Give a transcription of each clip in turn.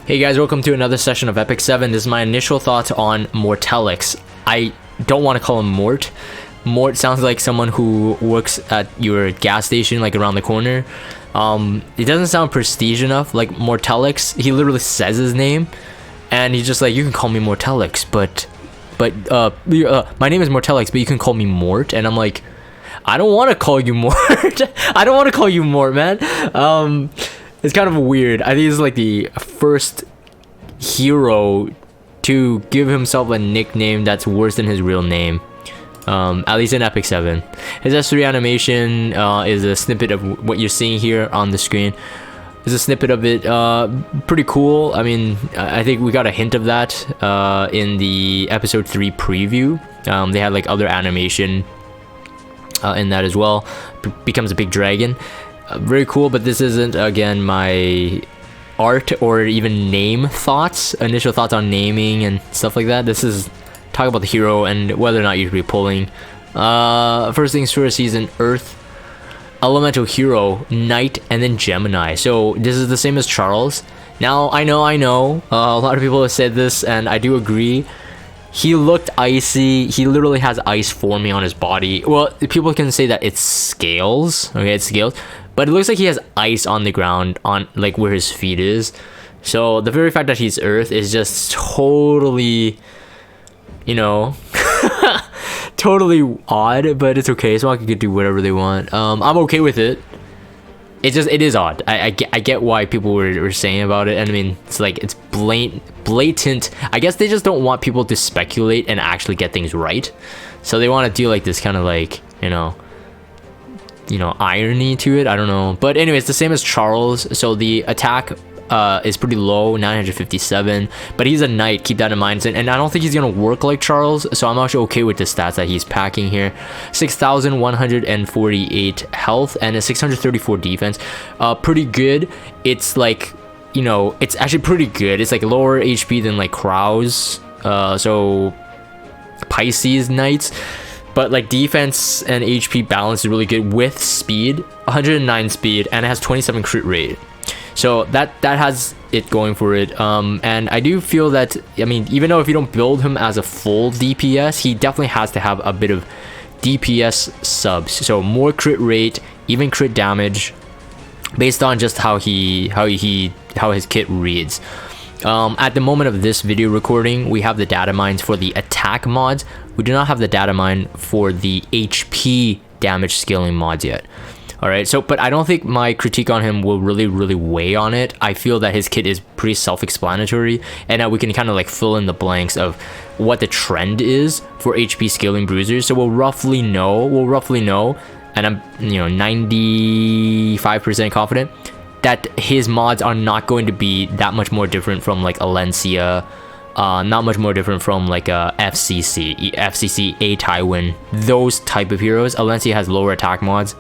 Hey guys, welcome to another session of Epic 7. This is my initial thoughts on Mortelix. I don't want to call him Mort. Mort sounds like someone who works at your gas station, like around the corner. It doesn't sound prestige enough, like Mortelix. He literally says his name, and he's just like, you can call me Mortelix, but my name is Mortelix, but you can call me Mort. And I'm like, I don't want to call you Mort. I don't want to call you Mort, man. It's kind of weird. I think this is like the first hero to give himself a nickname that's worse than his real name. At least in Epic 7. His S3 animation is a snippet of what you're seeing here on the screen. There's a snippet of it. Pretty cool. I mean, I think we got a hint of that in the episode 3 preview. They had like other animation in that as well. Becomes a big dragon. Very cool, but this isn't, again, my art or even name thoughts, initial thoughts on naming and stuff like that. This is talk about the hero and whether or not you should be pulling. First things first, he's an Earth elemental hero, Knight, and then Gemini. So this is the same as Charles. Now, I know, a lot of people have said this, and I do agree. He looked icy. He literally has ice forming on his body. Well, people can say that it's scales. Okay, it's scales. But it looks like he has ice on the ground, on like where his feet is. So the very fact that he's Earth is just totally, you know, totally odd. But it's okay. Someone can do whatever they want. I'm okay with it. It is odd. I get why people were saying about it. And I mean, it's like, it's blatant. I guess they just don't want people to speculate and actually get things right. So they want to do like this kind of like, you know, irony to it. I don't know. But anyways, the same as Charles. So the attack is pretty low, 957, but he's a knight, keep that in mind. And I don't think he's gonna work like Charles, so I'm actually okay with the stats that he's packing here. 6,148 health and a 634 defense. Pretty good. It's like, you know, it's actually pretty good. It's like lower HP than like Crows, so Pisces knights, but like defense and HP balance is really good with speed, 109 speed, and it has 27 crit rate. So that has it going for it. And I do feel that, I mean, even though if you don't build him as a full DPS, he definitely has to have a bit of DPS subs. So more crit rate, even crit damage, based on just how his kit reads. At the moment of this video recording, we have the data mines for the attack mods. We do not have the data mine for the HP damage scaling mods yet. Alright, so, but I don't think my critique on him will really weigh on it. I feel that his kit is pretty self-explanatory, and that we can kind of like fill in the blanks of what the trend is for HP scaling bruisers. So we'll roughly know, and I'm, you know, 95% confident that his mods are not going to be that much more different from like Alencia, not much more different from like FCC, A Tywin, those type of heroes. Alencia has lower attack mods,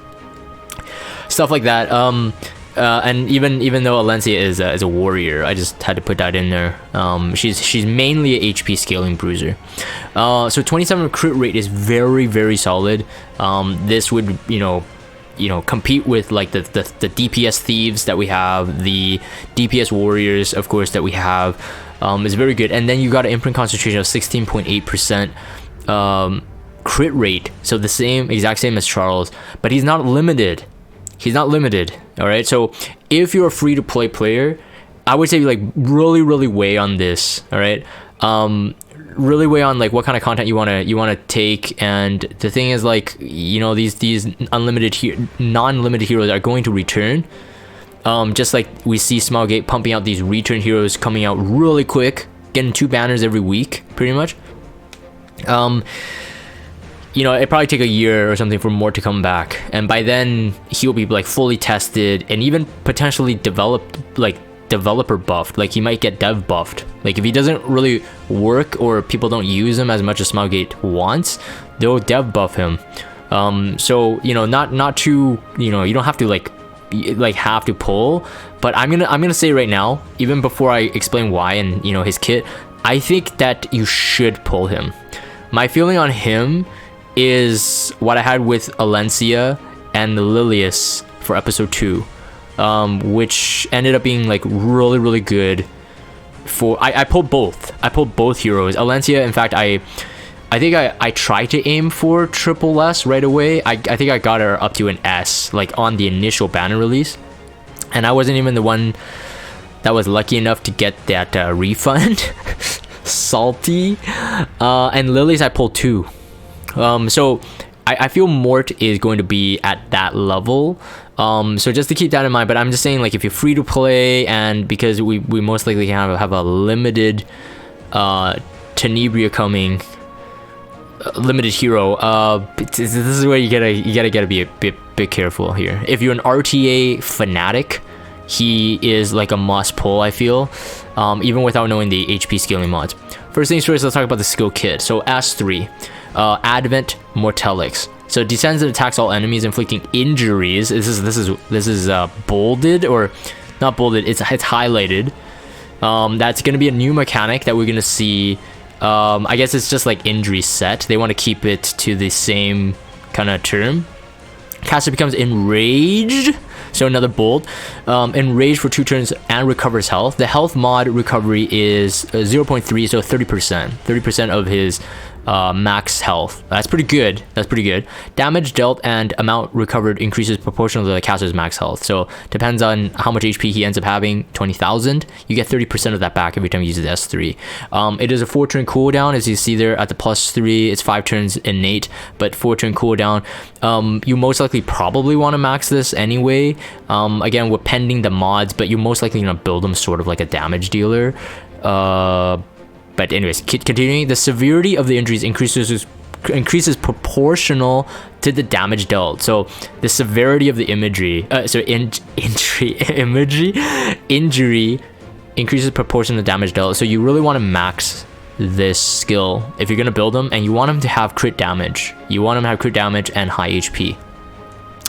stuff like that. And even though Alencia is a warrior, I just had to put that in there. She's mainly a HP scaling bruiser. So 27 crit rate is very solid. This would, you know, compete with like the DPS thieves that we have, the DPS warriors, of course, that we have. Is very good. And then you got an imprint concentration of 16.8%. Crit rate, so the exact same as Charles, but he's not limited. All right, so if you're a free to play player, I would say like really weigh on this. All right, really weigh on like what kind of content you want to take. And the thing is, like, you know, these non-limited heroes are going to return. Just like we see Smilegate pumping out these return heroes coming out really quick, getting 2 banners every week, pretty much. You know, it'd probably take a year or something for Mort to come back, and by then he'll be like fully tested and even potentially developer buffed. Like he might get dev buffed. Like if he doesn't really work or people don't use him as much as Smilegate wants, they'll dev buff him. So, you know, not too, you know, you don't have to like have to pull, but I'm gonna say right now, even before I explain why and, you know, his kit, I think that you should pull him. My feeling on him is what I had with Alencia and Lilius for episode 2, which ended up being like really good. for I pulled both. I pulled both heroes. Alencia, in fact, I think I tried to aim for triple S right away. I think I got her up to an S, like on the initial banner release, and I wasn't even the one that was lucky enough to get that refund. Salty. And Lilies, I pulled 2. So I feel Mort is going to be at that level. So just to keep that in mind, but I'm just saying, like, if you're free to play, and because we most likely have a limited Tenebria coming, limited hero, this is where you gotta be a bit careful here. If you're an RTA fanatic, he is like a must pull, I feel, even without knowing the HP scaling mods. First things first, let's talk about the skill kit. So S3, Advent Mortelix. So descends and attacks all enemies, inflicting injuries. This is bolded, or not bolded. It's highlighted. That's gonna be a new mechanic that we're gonna see. I guess it's just like injury set. They want to keep it to the same kind of term. Caster becomes enraged. So another bold. Enraged for 2 turns and recovers health. The health mod recovery is 0.3, so 30%. 30% of his max health. That's pretty good. Damage dealt and amount recovered increases proportional to the caster's max health. So depends on how much HP he ends up having. 20,000. You get 30% of that back every time you use the S3. It is a 4-turn cooldown, as you see there at the +3. It's 5 turns innate, but 4-turn cooldown. You most likely probably want to max this anyway. Again, we're pending the mods, but you're most likely gonna build them sort of like a damage dealer. But anyways, continuing, the severity of the injuries increases proportional to the damage dealt. So the severity of the injury increases proportional to damage dealt. So you really want to max this skill if you're gonna build them, and you want them to have crit damage. You want them to have crit damage and high HP.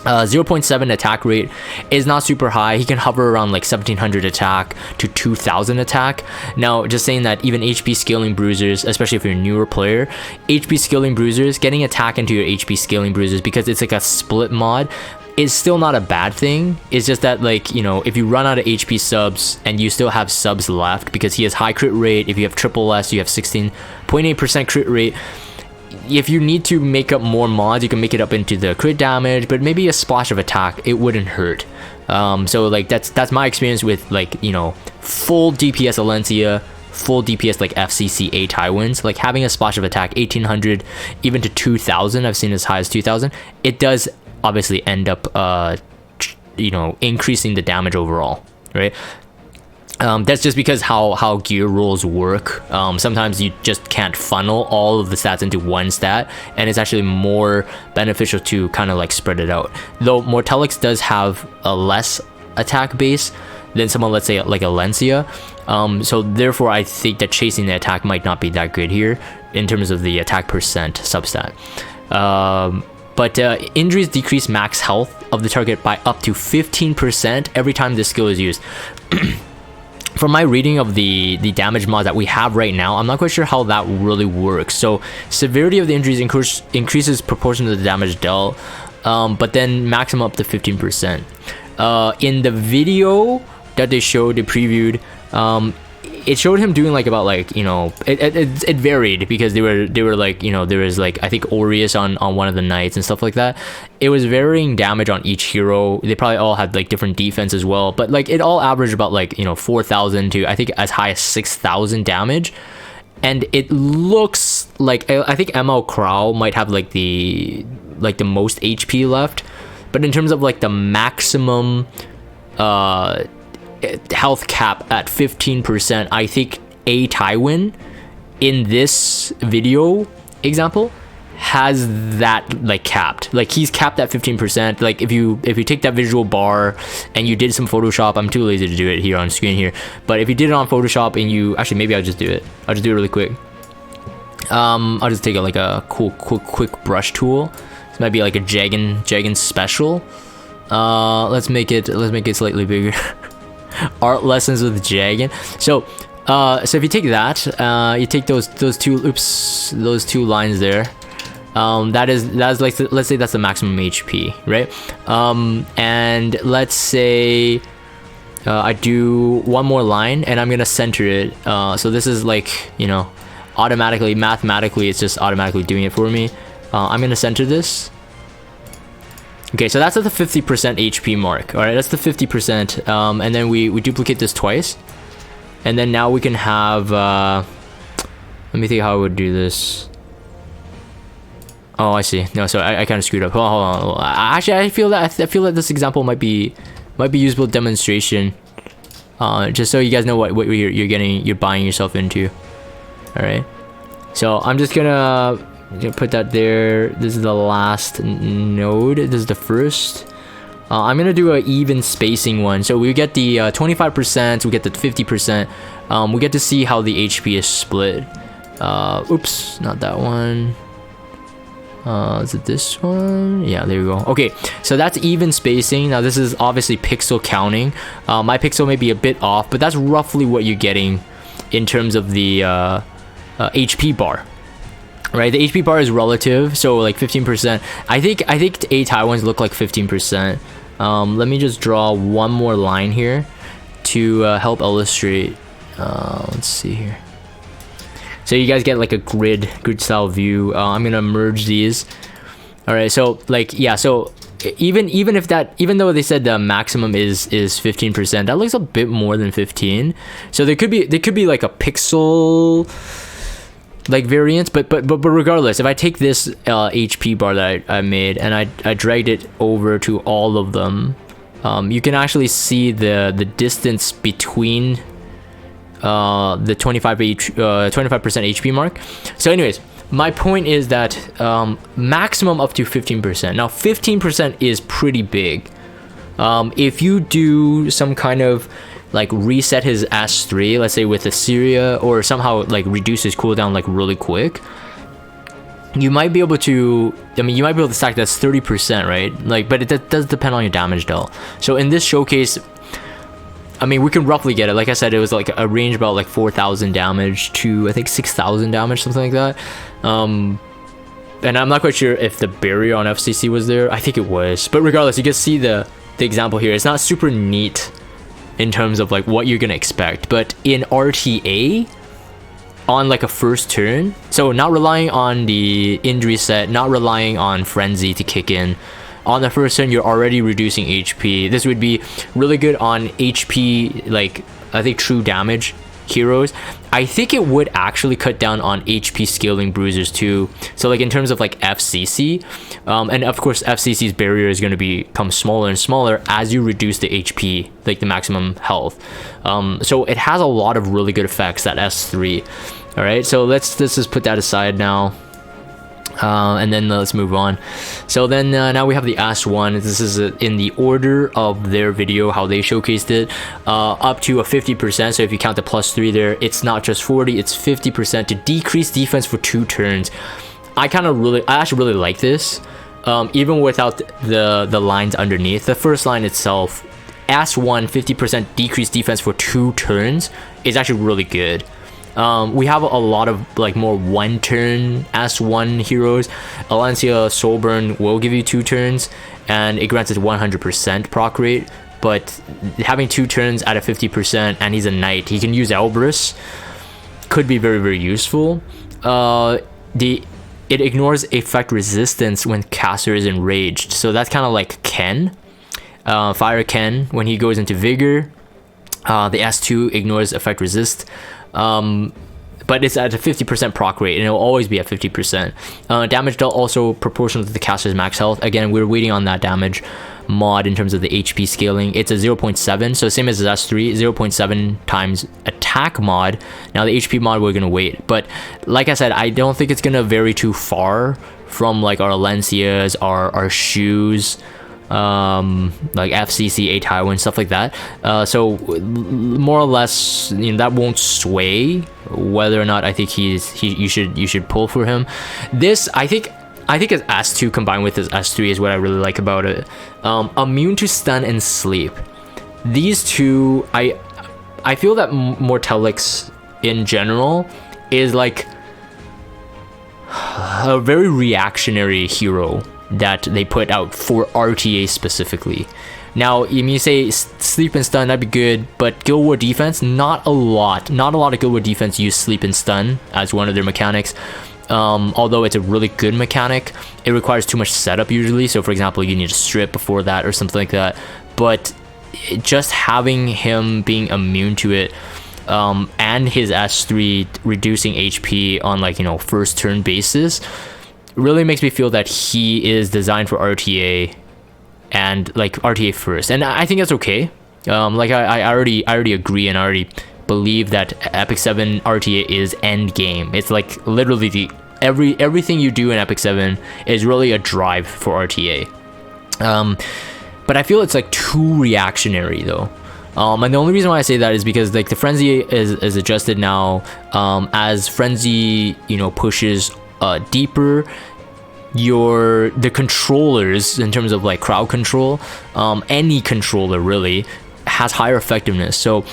0.7 attack rate is not super high. He can hover around like 1700 attack to 2000 attack. Now, just saying that even HP scaling bruisers, especially if you're a newer player, HP scaling bruisers, getting attack into your HP scaling bruisers, because it's like a split mod, is still not a bad thing. It's just that, like, you know, if you run out of HP subs and you still have subs left, because he has high crit rate, if you have triple S, you have 16.8% crit rate. If you need to make up more mods, you can make it up into the crit damage, but maybe a splash of attack, it wouldn't hurt. So like that's my experience with, like, you know, full DPS Alencia, full DPS like FCC A Tywins, like having a splash of attack 1800 even to 2000. I've seen as high as 2000. It does obviously end up you know, increasing the damage overall, right? That's just because how gear rules work. Sometimes you just can't funnel all of the stats into one stat, and it's actually more beneficial to kind of like spread it out. Though Mortelix does have a less attack base than someone, let's say, like Alencia, so therefore I think that chasing the attack might not be that good here in terms of the attack percent substat. But injuries decrease max health of the target by up to 15% every time this skill is used. From my reading of the damage mod that we have right now, I'm not quite sure how that really works. So severity of the injuries increases proportion to the damage dealt, but then maximum up to 15%. In the video that they previewed, it showed him doing like about, like, you know, it varied, because they were like, you know, there was like, I think Aureus on one of the nights and stuff like that. It was varying damage on each hero. They probably all had like different defense as well, but like it all averaged about, like, you know, 4,000 to I think as high as 6,000 damage. And it looks like, I think ML Crow might have like the most HP left, but in terms of like the maximum health cap at 15%, I think A Tywin in this video example has that like capped. Like he's capped at 15%. Like if you take that visual bar and you did some Photoshop, I'm too lazy to do it here on screen here, but if you did it on Photoshop and you actually, maybe I'll just do it really quick. I'll just take a quick brush tool. This might be like a Jaggin special. Let's make it slightly bigger. Art lessons with Jaggin. So if you take that, you take those two lines there. That's like let's say that's the maximum HP, right? And let's say I do one more line, and I'm gonna center it. So this is like, you know, automatically, mathematically, it's just automatically doing it for me. I'm gonna center this. Okay, so that's at the 50% HP mark. All right, that's the 50%. And then we duplicate this twice, and then now we can have. Let me think how I would do this. Oh, I see. No, so I kind of screwed up. Hold on. Actually, I feel that this example might be useful demonstration. Just so you guys know what you're buying yourself into. All right. So I'm just gonna put that there. This is the last node. This is the first. I'm gonna do an even spacing one. So we get the 25%. We get the 50%. We get to see how the HP is split. Oops, not that one. Is it this one? Yeah, there we go. Okay, so that's even spacing. Now this is obviously pixel counting. My pixel may be a bit off, but that's roughly what you're getting in terms of the HP bar. Right, the HP bar is relative, so like 15%. I think 8 Taiwans look like 15%. Let me just draw one more line here to help illustrate. Let's see here. So you guys get like a grid style view. I'm gonna merge these. All right, so like, yeah, so even though they said the maximum is 15%, that looks a bit more than 15. So there could be like a pixel like variance, but regardless, if I take this HP bar that I made and I dragged it over to all of them, you can actually see the distance between the 25% HP mark. So anyways, my point is that maximum up to 15%. Now 15% is pretty big. If you do some kind of like reset his S3, let's say with Assyria, or somehow like reduce his cooldown like really quick, you might be able to, you might be able to stack that's 30%, right? Like, but it does depend on your damage dealt. So in this showcase, we can roughly get it. Like I said, it was like a range about like 4,000 damage to I think 6,000 damage, something like that. And I'm not quite sure if the barrier on FCC was there. I think it was, but regardless, you can see the example here. It's not super neat in terms of like what you're gonna expect, but in RTA, on like a first turn, so not relying on the injury set, not relying on frenzy to kick in, on the first turn you're already reducing HP. This would be really good on HP, like I think true damage heroes. I think it would actually cut down on HP scaling bruisers too. So like in terms of like FCC, and of course FCC's barrier is going to become smaller and smaller as you reduce the HP, like the maximum health. So it has a lot of really good effects, that S3. All right, so let's just put that aside now. And then let's move on. So then now we have the S1. This is in the order of their video, how they showcased it, up to a 50%. So if you count the +3 there, it's not just 40, it's 50% to decrease defense for 2 turns. I actually really like this, even without the lines underneath. The first line itself, S1 50% decrease defense for 2 turns is actually really good. We have a lot of like more 1 turn S1 heroes. Alencia Soulburn will give you 2 turns, and it grants it 100% proc rate. But having 2 turns at a 50%, and he's a knight, he can use Elbrus, could be very, very useful. It ignores effect resistance when caster is enraged, so that's kind of like Ken, Fire Ken when he goes into Vigor. The S2 ignores effect resist. But it's at a 50% proc rate, and it will always be at 50%. Damage dealt also proportional to the caster's max health. Again, we're waiting on that damage mod in terms of the HP scaling. It's a 0.7, so same as the S3, 0.7 times attack mod. Now the HP mod we're gonna wait, but like I said, I don't think it's gonna vary too far from like our Alencias, our shoes, like FCC, 8 Taiwan, stuff like that. So more or less, that won't sway whether or not I think you should pull for him. This I think his S2 combined with his S3 is what I really like about it. Immune to stun and sleep. These two, I feel that Mortellix in general is like a very reactionary hero that they put out for RTA specifically. Now, you say sleep and stun, that'd be good, but Guild War defense, not a lot of Guild War defense use sleep and stun as one of their mechanics. Although it's a really good mechanic, it requires too much setup usually. So for example, you need to strip before that or something like that. But just having him being immune to it, and his S3 reducing HP on like, first turn basis, really makes me feel that he is designed for RTA, and like RTA first. And I think that's okay. Like I already agree, and I already believe that Epic 7 RTA is end game. It's like literally everything you do in Epic 7 is really a drive for RTA. But I feel it's like too reactionary though. And the only reason why I say that is because like the frenzy is adjusted now. As frenzy pushes deeper, the controllers, in terms of like crowd control, any controller really has higher effectiveness. So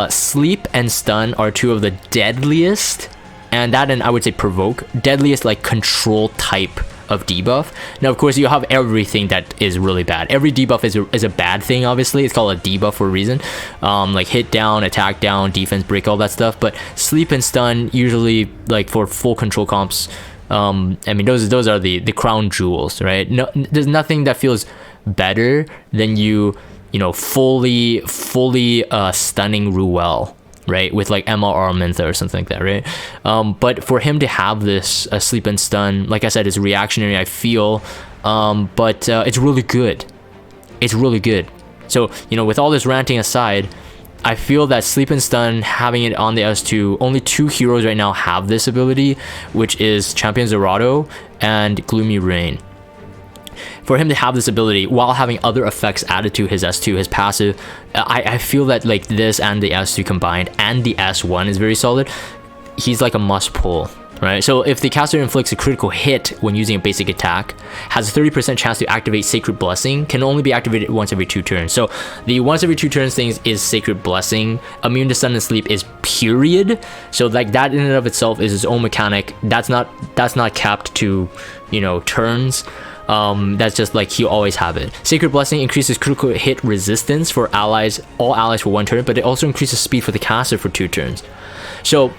sleep and stun are two of the deadliest, and I would say provoke, deadliest like control type of debuff. Now of course you have everything that is really bad. Every debuff is a bad thing, obviously. It's called a debuff for a reason. Like hit down, attack down, defense break, all that stuff. But sleep and stun usually, like for full control comps, I mean those are the crown jewels, right? No, there's nothing that feels better than fully stunning Ruel, right, with like ML Armantha or something like that, right? But for him to have this sleep and stun, like I said, is reactionary, I feel, but it's really good. It's really good. So with all this ranting aside, I feel that sleep and stun, having it on the S2, only 2 heroes right now have this ability, which is Champion Zerato and Gloomy Rain. For him to have this ability while having other effects added to his S2, his passive, I feel that like this and the S2 combined, and the S1 is very solid. He's like a must pull, right? So if the caster inflicts a critical hit when using a basic attack, has a 30% chance to activate Sacred Blessing, can only be activated once every 2 turns. So the once every 2 turns things is Sacred Blessing. Immune to stun and sleep is period. So like that in and of itself is its own mechanic. That's not capped to turns. That's just like he always have it. Sacred Blessing increases critical hit resistance for all allies for 1 turn, but it also increases speed for the caster for 2 turns. So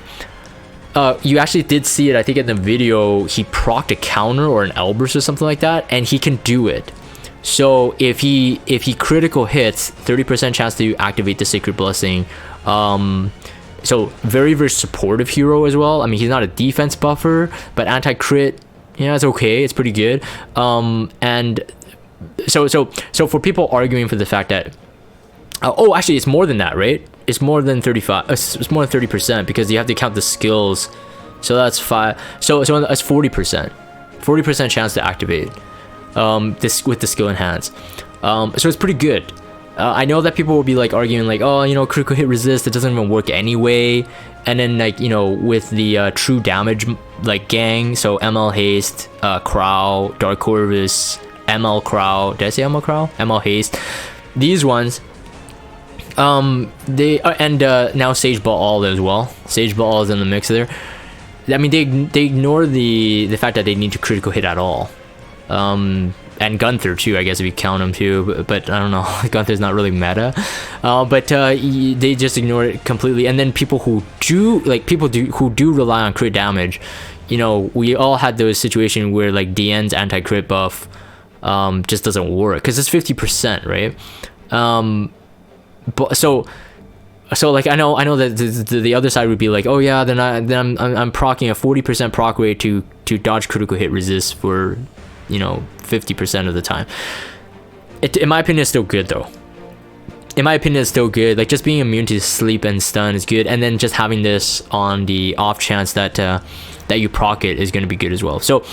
you actually did see it, I think in the video, he procced a counter or an Elbrus or something like that, and he can do it. So if he critical hits, 30% chance to activate the Sacred Blessing. So very, very supportive hero as well. I mean, he's not a defense buffer, but anti-crit, yeah, it's okay, it's pretty good. And so for people arguing for the fact that oh, actually it's more than that, right? It's more than 35. It's more than 30%, because you have to count the skills. So that's 5. So that's 40%. 40% chance to activate this with the skill enhance. So it's pretty good. I know that people will be like arguing like, oh, critical hit resist, it doesn't even work anyway. And then like, with the true damage like gang, so ML Haste, Crow, Dark Corvus, ML Crow, did I say ML Crow? ML Haste. These ones, they and now Sage Baal as well. Sage Baal is in the mix there. I mean, they ignore the fact that they need to critical hit at all. And Gunther too, I guess, if you count him too, but I don't know, Gunther's not really meta. But they just ignore it completely. And then people who do rely on crit damage, we all had those situations where like DN's anti-crit buff just doesn't work because it's 50%, right? But so like I know that the other side would be like, oh yeah, then I'm proccing a 40% proc rate to dodge critical hit resist for 50% of the time. In my opinion, it's still good though. In my opinion, it's still good. Like just being immune to sleep and stun is good, and then just having this on the off chance that you proc it is going to be good as well. So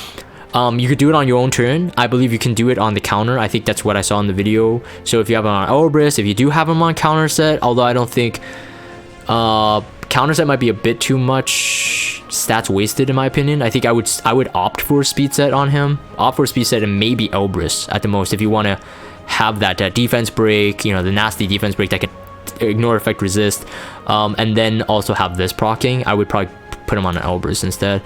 you could do it on your own turn. I believe you can do it on the counter. I think that's what I saw in the video. So if you have him on Elbrus, if you do have him on counter set, although I don't think counter set might be a bit too much stats wasted in my opinion. I think I would opt for a speed set on him. Opt for a speed set and maybe Elbrus at the most if you want to have that defense break, the nasty defense break that could ignore effect resist, and then also have this proccing. I would probably put him on an Elbrus instead.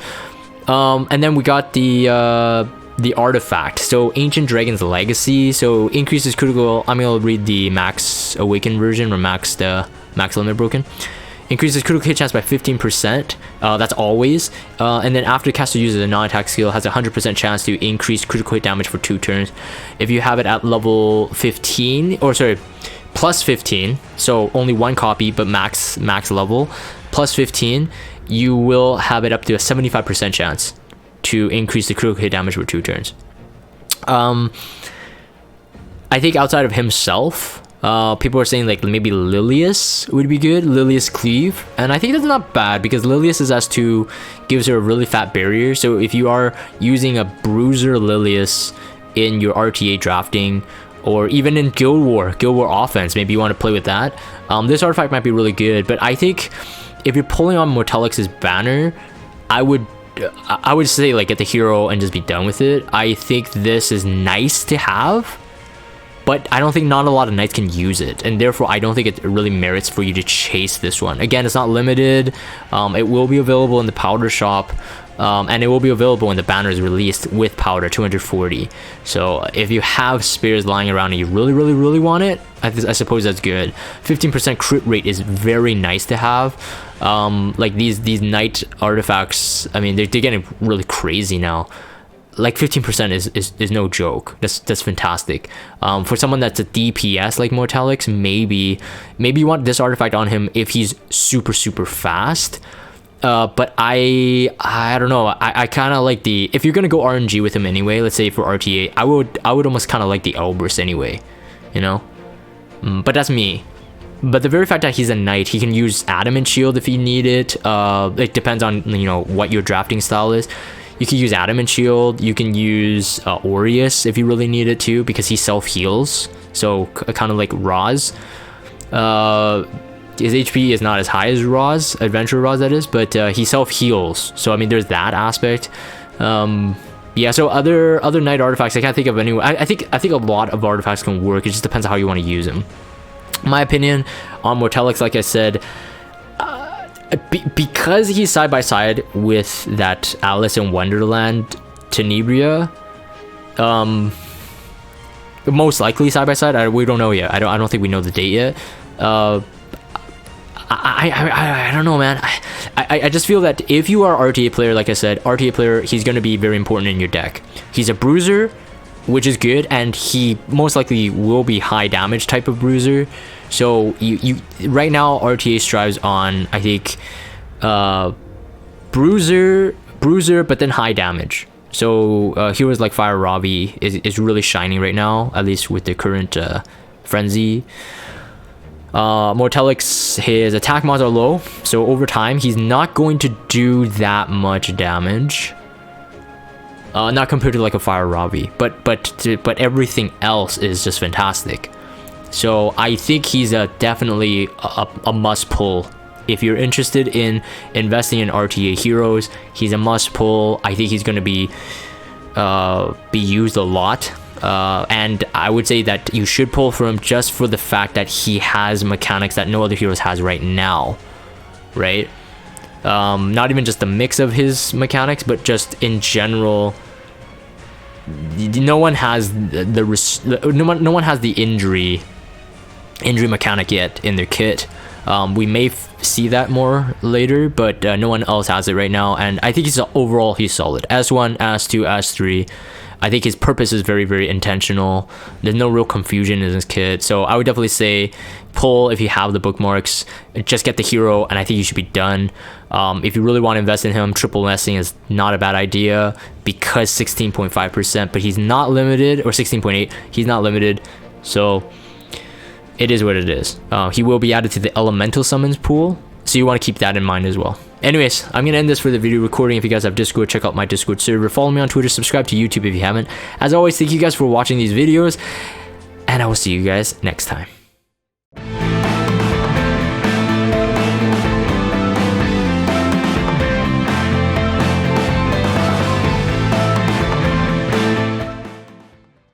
And then we got the the artifact. So Ancient Dragon's Legacy. So increases critical. I'm gonna read the max awakened version, or max limit broken. Increases critical hit chance by 15%. That's always. And then after caster uses a non-attack skill, has a 100% chance to increase critical hit damage for 2 turns. If you have it at level 15, or sorry, plus 15, so only 1 copy, but max level, plus 15, you will have it up to a 75% chance to increase the critical hit damage for 2 turns. I think outside of himself, people are saying like maybe Lilius would be good, Lilius Cleave, and I think that's not bad because Lilius is S2, gives her a really fat barrier. So if you are using a Bruiser Lilius in your RTA drafting, or even in Guild War offense, maybe you want to play with that, this artifact might be really good. But I think if you're pulling on Mortellix's banner, I would say like get the hero and just be done with it. I think this is nice to have, but I don't think not a lot of knights can use it, and therefore I don't think it really merits for you to chase this one. Again, it's not limited. It will be available in the powder shop, and it will be available when the banner is released with powder 240. So if you have spares lying around and you really want it, I suppose that's good. 15% crit rate is very nice to have. Like these knight artifacts, I mean, they're getting really crazy now. Like 15% is no joke. That's fantastic. For someone that's a DPS like Mortellix, maybe you want this artifact on him if he's super fast. But I don't know. I kind of like the, if you're gonna go RNG with him anyway, let's say for RTA, I would almost kind of like the Elbrus anyway, you know. But that's me. But the very fact that he's a knight, he can use Adamant Shield if you need it. It depends on, you know, what your drafting style is. You can use Adamant Shield. You can use Aureus if you really need it too, because he self-heals. So kind of like Roz. His HP is not as high as Roz, Adventure Roz that is, but he self-heals. So I mean, there's that aspect. Yeah, so other knight artifacts, I can't think of any. I think a lot of artifacts can work. It just depends on how you want to use them. My opinion on Mortellix, like I said, because he's side by side with that Alice in Wonderland Tenebria, most likely side by side. We don't know yet. I don't think we know the date yet. I don't know, man. I just feel that if you are RTA player, like I said, RTA player, he's going to be very important in your deck. He's a bruiser, which is good, and he most likely will be high damage type of bruiser. So you right now RTA strives on, I think, bruiser, but then high damage. So heroes like Fire Ravi is really shining right now, at least with the current frenzy. Mortellix, his attack mods are low, so over time he's not going to do that much damage. Not compared to like a Fire Ravi, but everything else is just fantastic. So I think he's definitely a must pull. If you're interested in investing in RTA heroes, he's a must pull. I think he's going to be used a lot. And I would say that you should pull for him just for the fact that he has mechanics that no other heroes has right now, right? Not even just the mix of his mechanics, but just in general, no one has no one has the injury mechanic yet in their kit. We may see that more later, but no one else has it right now, and I think overall he's solid. S1, S2, S3. I think his purpose is very intentional. There's no real confusion in his kit, so I would definitely say pull if you have the bookmarks. Just get the hero, and I think you should be done. If you really want to invest in him, triple nesting is not a bad idea because 16.5%, but he's not limited, or 16.8. He's not limited, so it is what it is. He will be added to the elemental summons pool, so you want to keep that in mind as well. Anyways, I'm going to end this for the video recording. If you guys have Discord, check out my Discord server. Follow me on Twitter, subscribe to YouTube if you haven't. As always, thank you guys for watching these videos, and I will see you guys next time.